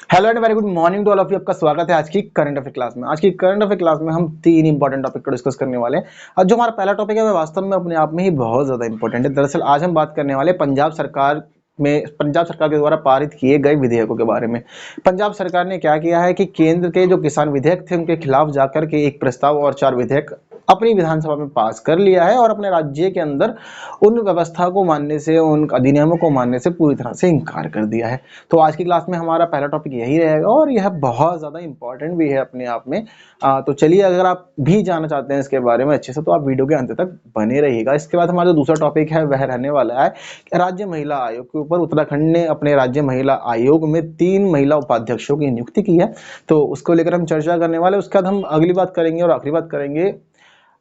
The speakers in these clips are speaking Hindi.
Hello and very good morning to all of you. आपका स्वागत है आज की करंट अफेयर क्लास में। आज की करंट अफेयर क्लास में हम तीन इंपॉर्टेंट टॉपिक को डिस्कस करने वाले हैं। आज जो हमारा पहला टॉपिक है वह वास्तव में अपने आप में ही बहुत ज्यादा इंपॉर्टेंट है। दरअसल आज हम बात करने वाले पंजाब सरकार के द्वारा पारित किए गए विधेयकों के बारे में। पंजाब सरकार ने क्या किया है कि केंद्र के जो किसान विधेयक थे उनके खिलाफ जाकर के एक प्रस्ताव और 4 विधेयक अपनी विधानसभा में पास कर लिया है और अपने राज्य के अंदर उन व्यवस्था को मानने से, उन अधिनियमों को मानने से पूरी तरह से इनकार कर दिया है। तो आज की क्लास में हमारा पहला टॉपिक यही रहेगा और यह बहुत ज़्यादा इंपॉर्टेंट भी है अपने आप में। तो चलिए, अगर आप भी जानना चाहते हैं इसके बारे में अच्छे से तो आप वीडियो के अंत तक बने रहिएगा। इसके बाद हमारा जो दूसरा टॉपिक है वह रहने वाला है राज्य महिला आयोग के ऊपर। उत्तराखंड ने अपने राज्य महिला आयोग में 3 महिला उपाध्यक्षों की नियुक्ति की है, तो उसको लेकर हम चर्चा करने वाले। उसके बाद हम अगली बात करेंगे और आखिरी बात करेंगे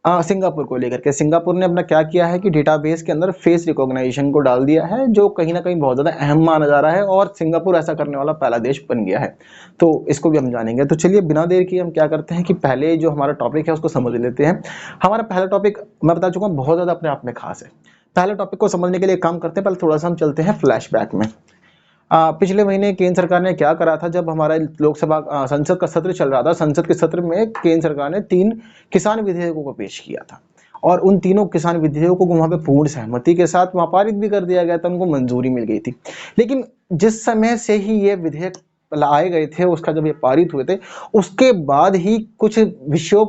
सिंगापुर को लेकर के। सिंगापुर ने अपना क्या किया है कि डेटाबेस के अंदर फेस रिकॉग्निशन को डाल दिया है, जो कहीं ना कहीं बहुत ज्यादा अहम माना जा रहा है और सिंगापुर ऐसा करने वाला पहला देश बन गया है। तो इसको भी हम जानेंगे। तो चलिए, बिना देर किए हम क्या करते हैं कि पहले जो हमारा टॉपिक है उसको समझ लेते हैं। हमारा पहला टॉपिक मैं बता चुका हूँ बहुत ज्यादा अपने आप में खास है। पहले टॉपिक को समझने के लिए काम करते हैं, पहले थोड़ा सा हम चलते हैं फ्लैशबैक में। पिछले महीने केंद्र सरकार ने क्या करा था, जब हमारा लोकसभा संसद का सत्र चल रहा था, संसद के सत्र में केंद्र सरकार ने 3 किसान विधेयकों को पेश किया था और उन तीनों किसान विधेयकों को वहां पे पूर्ण सहमति के साथ वहां पारित भी कर दिया गया था, उनको मंजूरी मिल गई थी। लेकिन जिस समय से ही ये विधेयक लाए गए थे, उसका जब ये पारित हुए थे, उसके बाद ही कुछ विषयों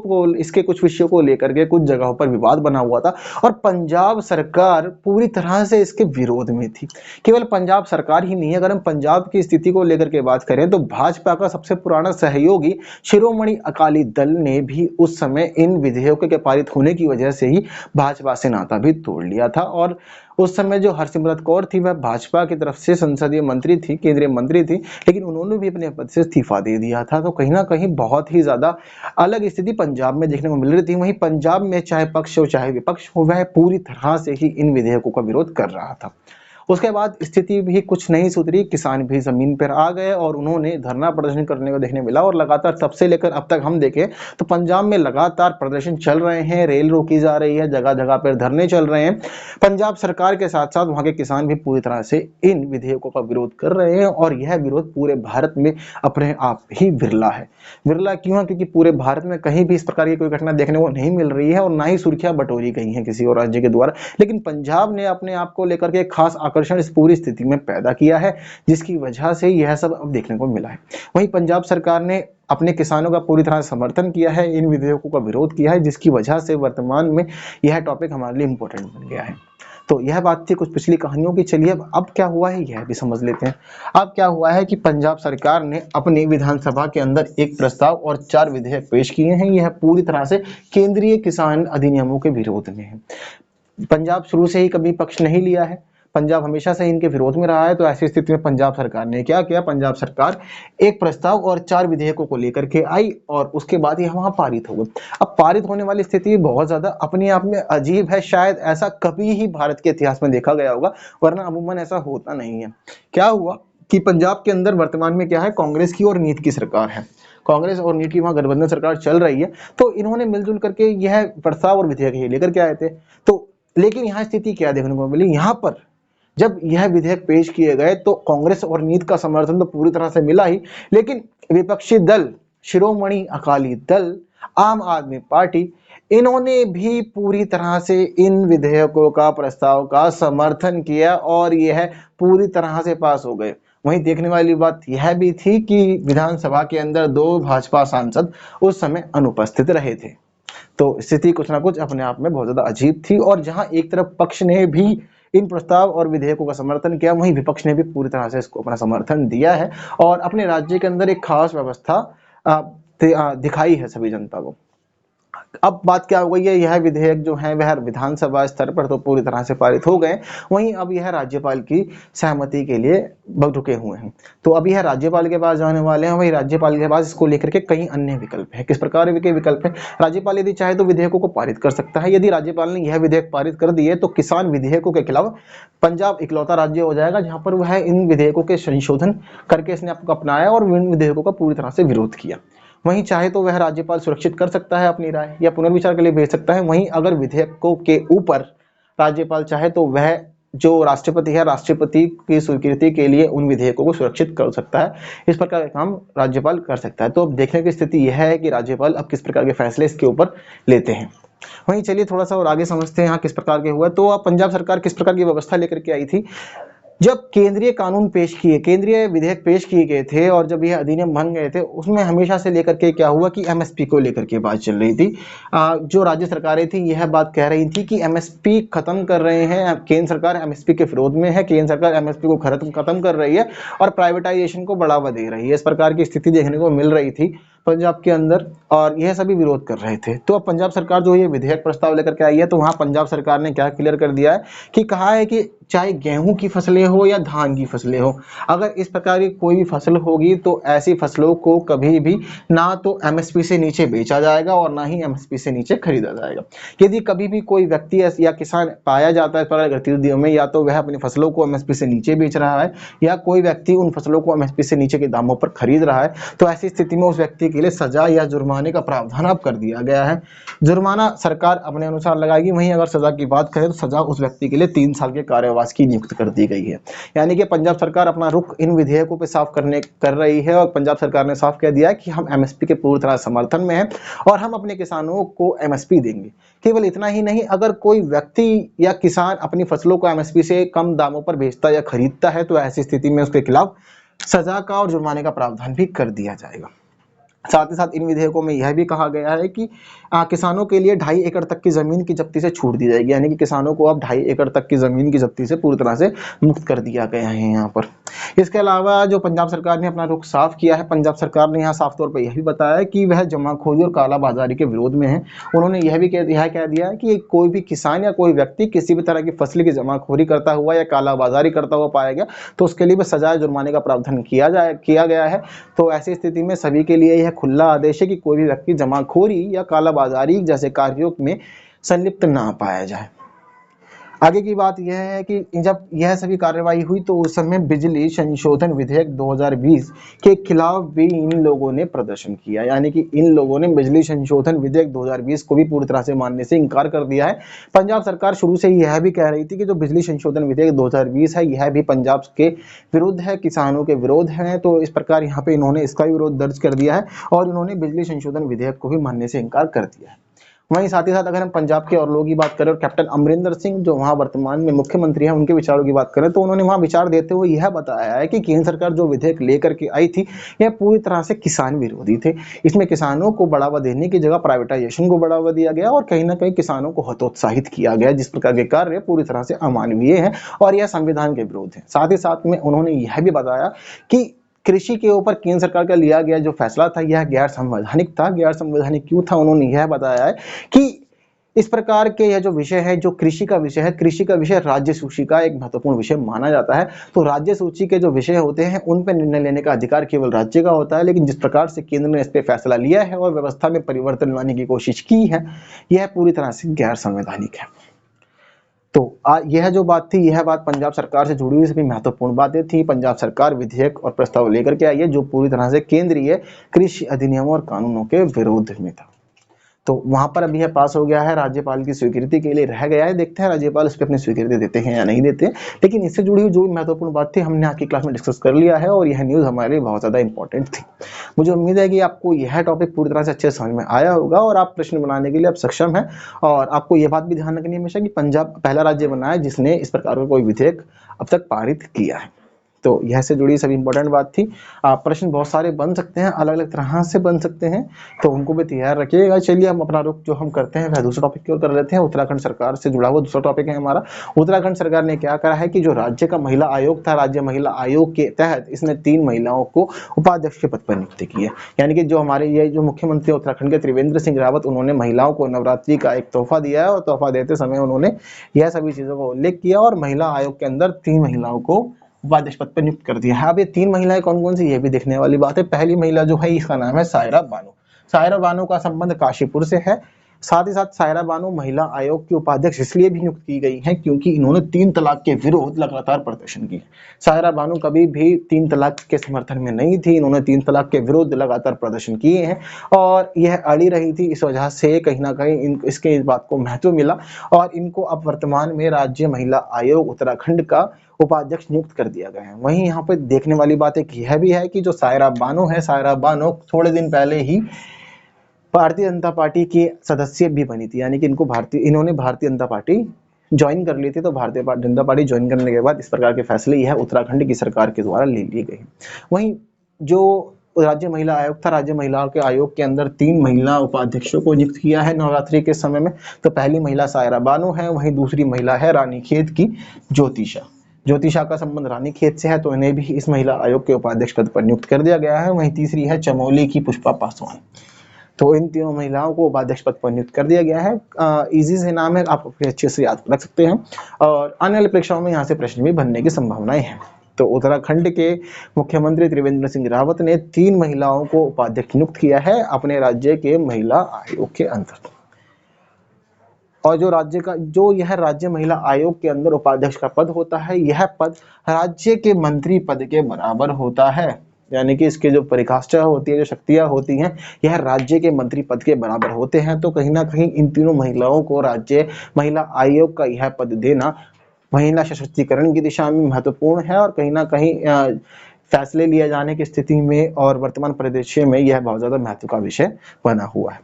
को लेकर के कुछ जगहों पर विवाद बना हुआ था और पंजाब सरकार पूरी तरह से इसके विरोध में थी। केवल पंजाब सरकार ही नहीं, अगर हम पंजाब की स्थिति को लेकर के बात करें तो भाजपा का सबसे पुराना सहयोगी शिरोमणि अकाली दल ने भी उस समय इन विधेयकों के पारित होने की वजह से ही भाजपा से नाता भी तोड़ लिया था। और उस समय जो हरसिमरत कौर थी वह भाजपा की तरफ से संसदीय मंत्री थी, केंद्रीय मंत्री थी, लेकिन उन्होंने भी अपने पद से इस्तीफा दे दिया था। तो कहीं ना कहीं बहुत ही ज्यादा अलग स्थिति पंजाब में देखने को मिल रही थी। वहीं पंजाब में चाहे पक्ष हो चाहे विपक्ष हो, वह पूरी तरह से ही इन विधेयकों का विरोध कर रहा था। उसके बाद स्थिति भी कुछ नहीं सुधरी, किसान भी जमीन पर आ गए और उन्होंने धरना प्रदर्शन करने को देखने मिला। और लगातार तब से लेकर अब तक हम देखें तो पंजाब में लगातार प्रदर्शन चल रहे हैं, रेल रोकी जा रही है, जगह जगह पर धरने चल रहे हैं। पंजाब सरकार के साथ साथ वहां के किसान भी पूरी तरह से इन विधेयकों का विरोध कर रहे हैं और यह विरोध पूरे भारत में अपने आप ही विरला है। विरला क्यों है? क्योंकि पूरे भारत में कहीं भी इस प्रकार की कोई घटना देखने को नहीं मिल रही है और ना ही सुर्खियां बटोरी गई हैं किसी और राज्य के द्वारा। लेकिन पंजाब ने अपने आप को लेकर के खास आकर्षण इस पूरी स्थिति में पैदा किया है, जिसकी वजह से यह सब अब देखने को मिला है। वहीं पंजाब सरकार ने अपने किसानों का पूरी तरह समर्थन किया है, इन विधेयकों का विरोध किया है, जिसकी वजह से वर्तमान में यह टॉपिक हमारे लिए इंपॉर्टेंट बन गया है। तो यह बात थी कुछ पिछली कहानियों की। चलिए, अब क्या हुआ है यह भी समझ लेते हैं। अब क्या हुआ है कि पंजाब सरकार ने अपनी विधानसभा के अंदर एक प्रस्ताव और 4 विधेयक पेश किए हैं। यह पूरी तरह से केंद्रीय किसान अधिनियमों के विरोध में है। पंजाब शुरू से ही कभी पक्ष नहीं लिया है, पंजाब हमेशा से इनके विरोध में रहा है। तो ऐसी स्थिति में पंजाब सरकार ने क्या किया, पंजाब सरकार एक प्रस्ताव और 4 विधेयकों को लेकर के आई और उसके बाद यह वहां पारित हो गए। अब पारित होने वाली स्थिति बहुत ज्यादा अपने आप में अजीब है, शायद ऐसा कभी ही भारत के इतिहास में देखा गया होगा, वरना अमूमन ऐसा होता नहीं है। क्या हुआ कि पंजाब के अंदर वर्तमान में क्या है, कांग्रेस की और नीत की सरकार है। कांग्रेस और नीट की वहां गठबंधन सरकार चल रही है, तो इन्होंने मिलजुल करके यह प्रस्ताव और विधेयक ये लेकर के आए थे। तो लेकिन यहाँ स्थिति क्या देखने को मिली, यहाँ पर जब यह विधेयक पेश किए गए तो कांग्रेस और नीत का समर्थन तो पूरी तरह से मिला ही, लेकिन विपक्षी दल शिरोमणि अकाली दल, आम आदमी पार्टी, इन्होंने भी पूरी तरह से इन विधेयकों का प्रस्ताव का समर्थन किया और यह पूरी तरह से पास हो गए। वहीं देखने वाली बात यह भी थी कि विधानसभा के अंदर 2 भाजपा सांसद उस समय अनुपस्थित रहे थे। तो स्थिति कुछ ना कुछ अपने आप में बहुत ज्यादा अजीब थी और जहां एक तरफ पक्ष ने भी इन प्रस्ताव और विधेयकों का समर्थन किया, वहीं विपक्ष ने भी पूरी तरह से इसको अपना समर्थन दिया है और अपने राज्य के अंदर एक खास व्यवस्था दिखाई है सभी जनता को। अब बात क्या हो गई है, यह विधेयक जो है वह विधानसभा स्तर पर तो पूरी तरह से पारित हो गए, वहीं अब यह राज्यपाल की सहमति के लिए रुके हुए हैं। तो अब यह राज्यपाल के पास जाने वाले हैं। वहीं राज्यपाल के पास इसको लेकर के कई अन्य विकल्प है। किस प्रकार के विकल्प है? राज्यपाल यदि चाहे तो विधेयकों को पारित कर सकता है। यदि राज्यपाल ने यह विधेयक पारित कर दिए तो किसान विधेयकों के खिलाफ पंजाब इकलौता राज्य हो जाएगा जहां पर वह इन विधेयकों के संशोधन करके इसने आपको अपनाया और इन विधेयकों का पूरी तरह से विरोध किया। वहीं चाहे तो वह राज्यपाल सुरक्षित कर सकता है अपनी राय या पुनर्विचार के लिए भेज सकता है। वहीं अगर विधेयकों के ऊपर राज्यपाल चाहे तो वह जो राष्ट्रपति है, राष्ट्रपति की स्वीकृति के लिए उन विधेयकों को सुरक्षित कर सकता है। इस प्रकार का काम राज्यपाल कर सकता है। तो अब देखने की स्थिति यह है कि राज्यपाल अब किस प्रकार के फैसले इसके ऊपर लेते हैं। वहीं चलिए थोड़ा सा और आगे समझते हैं यहाँ किस प्रकार के हुआ। तो अब पंजाब सरकार किस प्रकार की व्यवस्था लेकर के आई थी। जब केंद्रीय कानून पेश किए, केंद्रीय विधेयक पेश किए गए थे और जब ये अधिनियम बन गए थे, उसमें हमेशा से लेकर के क्या हुआ कि एमएसपी को लेकर के बात चल रही थी। जो राज्य सरकारें थी यह बात कह रही थी कि एमएसपी खत्म कर रहे हैं, केंद्र सरकार एमएसपी के विरोध में है, केंद्र सरकार एमएसपी को खत्म कर रही है और प्राइवेटाइजेशन को बढ़ावा दे रही है। इस प्रकार की स्थिति देखने को मिल रही थी पंजाब के अंदर और यह सभी विरोध कर रहे थे। तो अब पंजाब सरकार जो ये विधेयक प्रस्ताव लेकर के आई है, तो वहाँ पंजाब सरकार ने क्या क्लियर कर दिया है कि कहा है कि चाहे गेहूं की फसलें हो या धान की फसलें हो, अगर इस प्रकार की कोई भी फसल होगी तो ऐसी फसलों को कभी भी ना तो एमएसपी से नीचे बेचा जाएगा और ना ही एमएसपी से नीचे खरीदा जाएगा। यदि कभी भी कोई व्यक्ति या किसान पाया जाता है इस प्रकार गतिविधियों में, या तो वह अपनी फसलों को एमएसपी से नीचे बेच रहा है या कोई व्यक्ति उन फसलों को एमएसपी से नीचे के दामों पर खरीद रहा है, तो ऐसी स्थिति में उस व्यक्ति के लिए सजा या जुर्माने का प्रावधान अब कर दिया गया है। जुर्माना सरकार अपने अनुसार लगाएगी। वहीं अगर सजा की बात करें तो सजा उस व्यक्ति के लिए 3 साल के कारावास की नियुक्त कर दी गई है। यानी कि पंजाब सरकार अपना रुख इन विधेयकों पे साफ कर रही है और पंजाब सरकार ने साफ कह दिया है कि हम एमएसपी के पूरी तरह समर्थन में हैं और हम अपने किसानों को एमएसपी देंगे। केवल इतना ही नहीं, अगर कोई व्यक्ति या किसान अपनी फसलों को एमएसपी से कम दामों पर बेचता या खरीदता है तो ऐसी स्थिति में उसके खिलाफ सजा का और जुर्माने का प्रावधान भी कर दिया जाएगा। साथ ही साथ इन विधेयकों में यह भी कहा गया है कि किसानों के लिए 2.5 एकड़ तक की जमीन की जब्ती से छूट दी जाएगी। यानी कि किसानों को अब 2.5 एकड़ तक की जमीन की जब्ती से पूरी तरह से मुक्त कर दिया गया है यहाँ पर। इसके अलावा जो पंजाब सरकार ने अपना रुख साफ किया है, पंजाब सरकार ने यहाँ साफ तौर पर यह भी बताया है कि वह जमाखोरी और कालाबाजारी के विरोध में है। उन्होंने यह कह दिया है कि कोई भी किसान या कोई व्यक्ति किसी भी तरह की फसल की जमाखोरी करता हुआ या कालाबाजारी करता हुआ पाया गया तो उसके लिए सजा जुर्माने का प्रावधान किया गया है। तो ऐसी स्थिति में सभी के लिए यह खुला आदेश है कि कोई भी व्यक्ति जमाखोरी या कालाबाजारी जैसे कार्यों में संलिप्त ना पाया जाए। आगे की बात यह है कि जब यह सभी कार्रवाई हुई तो उस समय बिजली संशोधन विधेयक 2020 के खिलाफ भी इन लोगों ने प्रदर्शन किया। यानी कि इन लोगों ने बिजली संशोधन विधेयक 2020 को भी पूरी तरह से मानने से इनकार कर दिया है। पंजाब सरकार शुरू से यह भी कह रही थी कि जो बिजली संशोधन विधेयक 2020 है यह भी पंजाब के विरुद्ध है, किसानों के विरोध है। तो इस प्रकार यहाँ पे इन्होंने इसका भी विरोध दर्ज कर दिया है और इन्होंने बिजली संशोधन विधेयक को भी मानने से इनकार कर दिया है। वहीं साथ ही साथ अगर हम पंजाब के और लोगों की बात करें और कैप्टन अमरिंदर सिंह जो वहां वर्तमान में मुख्यमंत्री हैं उनके विचारों की बात करें तो उन्होंने वहां विचार देते हुए यह बताया है कि केंद्र सरकार जो विधेयक लेकर के आई थी यह पूरी तरह से किसान विरोधी थे। इसमें किसानों को बढ़ावा देने की जगह प्राइवेटाइजेशन को बढ़ावा दिया गया और कहीं ना कहीं किसानों को हतोत्साहित किया गया, जिस प्रकार के कार्य पूरी तरह से अमानवीय है और यह संविधान के विरोध है। साथ ही साथ में उन्होंने यह भी बताया कि कृषि के ऊपर केंद्र सरकार का लिया गया जो फैसला था यह गैर संवैधानिक था। गैर संवैधानिक क्यों था, उन्होंने यह बताया है कि इस प्रकार के यह जो विषय है, जो कृषि का विषय है, कृषि का विषय राज्य सूची का एक महत्वपूर्ण विषय माना जाता है। तो राज्य सूची के जो विषय होते हैं उन पर निर्णय लेने का अधिकार केवल राज्य का होता है, लेकिन जिस प्रकार से केंद्र ने इस पर फैसला लिया है और व्यवस्था में परिवर्तन लाने की कोशिश की है यह पूरी तरह से गैर संवैधानिक है। तो यह जो बात थी यह बात पंजाब सरकार से जुड़ी हुई सभी महत्वपूर्ण बातें थी। पंजाब सरकार विधेयक और प्रस्ताव लेकर के आई है जो पूरी तरह से केंद्रीय कृषि अधिनियमों और कानूनों के विरोध में था। तो वहां पर अभी यह पास हो गया है, राज्यपाल की स्वीकृति के लिए रह गया है। देखते हैं राज्यपाल इस पर अपनी स्वीकृति देते हैं या नहीं देते। लेकिन इससे जुड़ी हुई जो भी महत्वपूर्ण बात थी हमने आज की क्लास में डिस्कस कर लिया है और यह न्यूज़ हमारे लिए बहुत ज़्यादा इंपॉर्टेंट थी। मुझे उम्मीद है कि आपको यह टॉपिक पूरी तरह से अच्छे समझ में आया होगा और आप प्रश्न बनाने के लिए अब सक्षम है। और आपको यह बात भी ध्यान रखनी है हमेशा कि पंजाब पहला राज्य बना है जिसने इस प्रकार का कोई विधेयक अब तक पारित किया है। तो यह से जुड़ी सभी इंपॉर्टेंट बात थी। प्रश्न बहुत सारे बन सकते हैं, अलग अलग तरह से बन सकते हैं, तो उनको भी तैयार रखिएगा। चलिए हम अपना रुख जो हम करते हैं वह दूसरे टॉपिक की ओर कर लेते हैं। उत्तराखंड सरकार से जुड़ा हुआ दूसरा टॉपिक है हमारा। उत्तराखंड सरकार ने क्या करा है कि जो राज्य का महिला आयोग था, राज्य महिला आयोग के तहत इसने 3 महिलाओं को उपाध्यक्ष के पद पर नियुक्त की है। यानी कि जो हमारे ये जो मुख्यमंत्री उत्तराखंड के त्रिवेंद्र सिंह रावत उन्होंने महिलाओं को नवरात्रि का एक तोहफा दिया है और तोहफा देते समय उन्होंने यह सभी चीजों का उल्लेख किया और महिला आयोग के अंदर 3 महिलाओं को उपाध्यक्ष पद पर नियुक्त कर दिया है। अब ये 3 महिलाएं कौन कौन सी ये भी देखने वाली बात है। पहली महिला जो है इसका नाम है सायरा बानो। सायरा बानो का संबंध काशीपुर से है। साथ ही साथ सायरा बानो महिला आयोग की उपाध्यक्ष इसलिए भी नियुक्त की गई हैं क्योंकि इन्होंने 3 तलाक के विरोध लगातार प्रदर्शन किए। सायरा बानो कभी भी 3 तलाक के समर्थन में नहीं थी, इन्होंने 3 तलाक के विरोध लगातार प्रदर्शन किए हैं और यह अड़ी रही थी। इस वजह से कहीं ना कहीं इसके इस बात को महत्व मिला और इनको अब वर्तमान में राज्य महिला आयोग उत्तराखंड का उपाध्यक्ष नियुक्त कर दिया गया है। वहीं यहाँ पे देखने वाली बात एक यह भी है कि जो सायरा बानो है, सायरा बानो थोड़े दिन पहले ही भारतीय जनता पार्टी की सदस्य भी बनी थी, यानी कि इन्होंने भारतीय जनता पार्टी ज्वाइन कर ली थी। तो भारतीय जनता पार्टी ज्वाइन करने के बाद इस प्रकार के फैसले यह उत्तराखंड की सरकार के द्वारा ले लिए गए। वहीं जो राज्य महिला आयोग था, राज्य महिला के आयोग के अंदर 3 महिला उपाध्यक्षों को नियुक्त किया है नवरात्रि के समय में। तो पहली महिला सायरा बानो है, वहीं दूसरी महिला है रानीखेत की ज्योतिषा का संबंध रानीखेत से है, तो इन्हें भी इस महिला आयोग के उपाध्यक्ष पद पर नियुक्त कर दिया गया है। वहीं तीसरी है चमोली की पुष्पा पासवान। तो इन तीनों महिलाओं को उपाध्यक्ष पद पर नियुक्त कर दिया गया है। इजी से नाम है, आप अच्छे से याद रख सकते हैं और आने वाली परीक्षाओं में यहाँ से प्रश्न भी बनने की संभावनाएं हैं। तो उत्तराखंड के मुख्यमंत्री त्रिवेंद्र सिंह रावत ने 3 महिलाओं को उपाध्यक्ष नियुक्त किया है अपने राज्य के महिला आयोग के अंदर। और जो यह राज्य महिला आयोग के अंदर उपाध्यक्ष का पद होता है, यह पद राज्य के मंत्री पद के बराबर होता है, यानी कि इसके जो परिकाष्ठा होती है, जो शक्तियां होती हैं, यह राज्य के मंत्री पद के बराबर होते हैं। तो कहीं ना कहीं इन तीनों महिलाओं को राज्य महिला आयोग का यह पद देना महिला सशक्तिकरण की दिशा में महत्वपूर्ण है और कहीं ना कहीं फैसले लिए जाने की स्थिति में और वर्तमान परिदृश्य में यह बहुत ज्यादा महत्व का विषय बना हुआ है।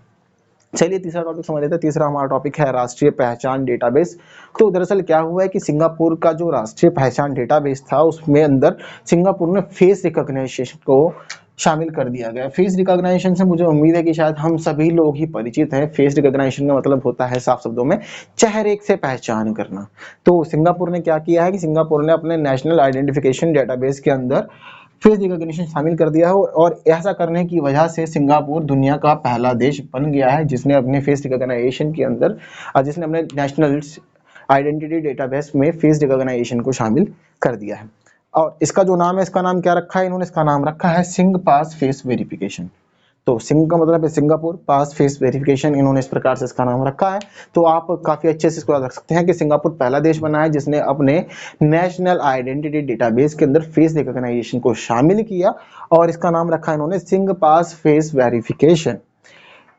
चलिए तीसरा टॉपिक समझ लेते हैं। तीसरा हमारा टॉपिक है राष्ट्रीय पहचान डेटाबेस। तो दरअसल क्या हुआ है कि सिंगापुर का जो राष्ट्रीय पहचान डेटाबेस था, उसमें अंदर सिंगापुर ने फेस रिकॉग्निशन को शामिल कर दिया गया। फेस रिकॉग्निशन से मुझे उम्मीद है कि शायद हम सभी लोग ही परिचित हैं। फेस रिकॉग्निशन का मतलब होता है साफ शब्दों में चेहरे से पहचान करना। तो सिंगापुर ने क्या किया है कि सिंगापुर ने अपने नेशनल आइडेंटिफिकेशन डेटाबेस के अंदर फेस रिकॉग्निशन शामिल कर दिया है और ऐसा करने की वजह से सिंगापुर दुनिया का पहला देश बन गया है जिसने अपने फेस रिकॉग्निशन के अंदर जिसने अपने नेशनल आइडेंटिटी डेटाबेस में फेस रिकॉग्निशन को शामिल कर दिया है। और इसका जो नाम है, इसका नाम क्या रखा है इन्होंने, इसका नाम रखा है सिंग पास फेस वेरिफिकेशन। तो सिंग का मतलब है सिंगापुर, पास फेस वेरिफिकेशन, इन्होंने इस प्रकार से इसका नाम रखा है। तो आप काफी अच्छे से इसको याद रख सकते हैं कि सिंगापुर पहला देश बना है जिसने अपने नेशनल आइडेंटिटी डेटाबेस के अंदर फेस रिकॉग्निशन को शामिल किया और इसका नाम रखा इन्होंने सिंग पास फेस वेरिफिकेशन।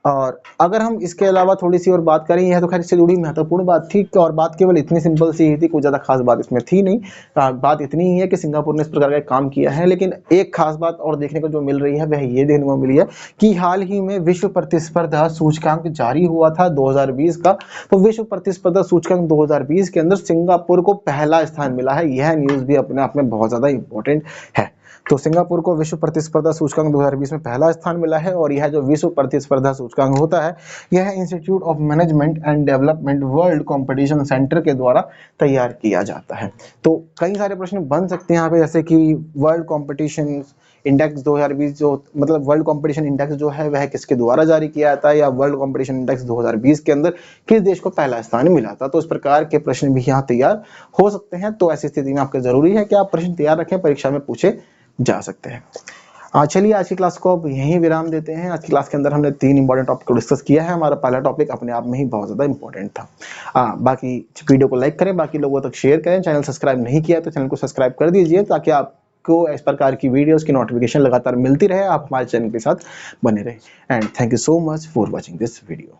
और अगर हम इसके अलावा थोड़ी सी और बात करें, यह तो खैर इससे जुड़ी महत्वपूर्ण बात थी और बात केवल इतनी सिंपल सी ही थी, कोई ज़्यादा खास बात इसमें थी नहीं। बात इतनी ही है कि सिंगापुर ने इस प्रकार का काम किया है। लेकिन एक खास बात और देखने को जो मिल रही है वह ये देखने को मिली है कि हाल ही में विश्व प्रतिस्पर्धा सूचकांक जारी हुआ था 2020 का। तो विश्व प्रतिस्पर्धा सूचकांक 2020 के अंदर सिंगापुर को पहला स्थान मिला है। यह न्यूज़ भी अपने आप में बहुत ज़्यादा इंपॉर्टेंट है। तो सिंगापुर को विश्व प्रतिस्पर्धा सूचकांक 2020 में पहला स्थान मिला है और यह जो विश्व प्रतिस्पर्धा सूचकांक होता है, यह institute of management and development world competition centre के द्वारा तैयार किया जाता है। तो कई सारे प्रश्न बन सकते हैं यहाँ पे, जैसे कि वर्ल्ड कंपटीशन इंडेक्स 2020 जो मतलब वर्ल्ड कंपटीशन इंडेक्स जो है वह किसके द्वारा जारी किया जाता है, या वर्ल्ड कंपटीशन इंडेक्स 2020 के अंदर किस देश को पहला स्थान मिला था। तो इस प्रकार के प्रश्न भी यहाँ तैयार हो सकते हैं। तो ऐसी स्थिति में आपके जरूरी है कि आप प्रश्न तैयार रखें, परीक्षा में पूछे जा सकते हैं। चलिए आज की क्लास को अब यहीं विराम देते हैं। आज की क्लास के अंदर हमने 3 इंपॉर्टेंट टॉपिक को डिस्कस किया है। हमारा पहला टॉपिक अपने आप में ही बहुत ज़्यादा इंपॉर्टेंट था। बाकी वीडियो को लाइक करें, बाकी लोगों तक शेयर करें। चैनल सब्सक्राइब नहीं किया तो चैनल को सब्सक्राइब कर दीजिए ताकि आपको इस प्रकार की वीडियोस की नोटिफिकेशन लगातार मिलती रहे, आप हमारे चैनल के साथ बने रहें। And thank you so much for watching this video.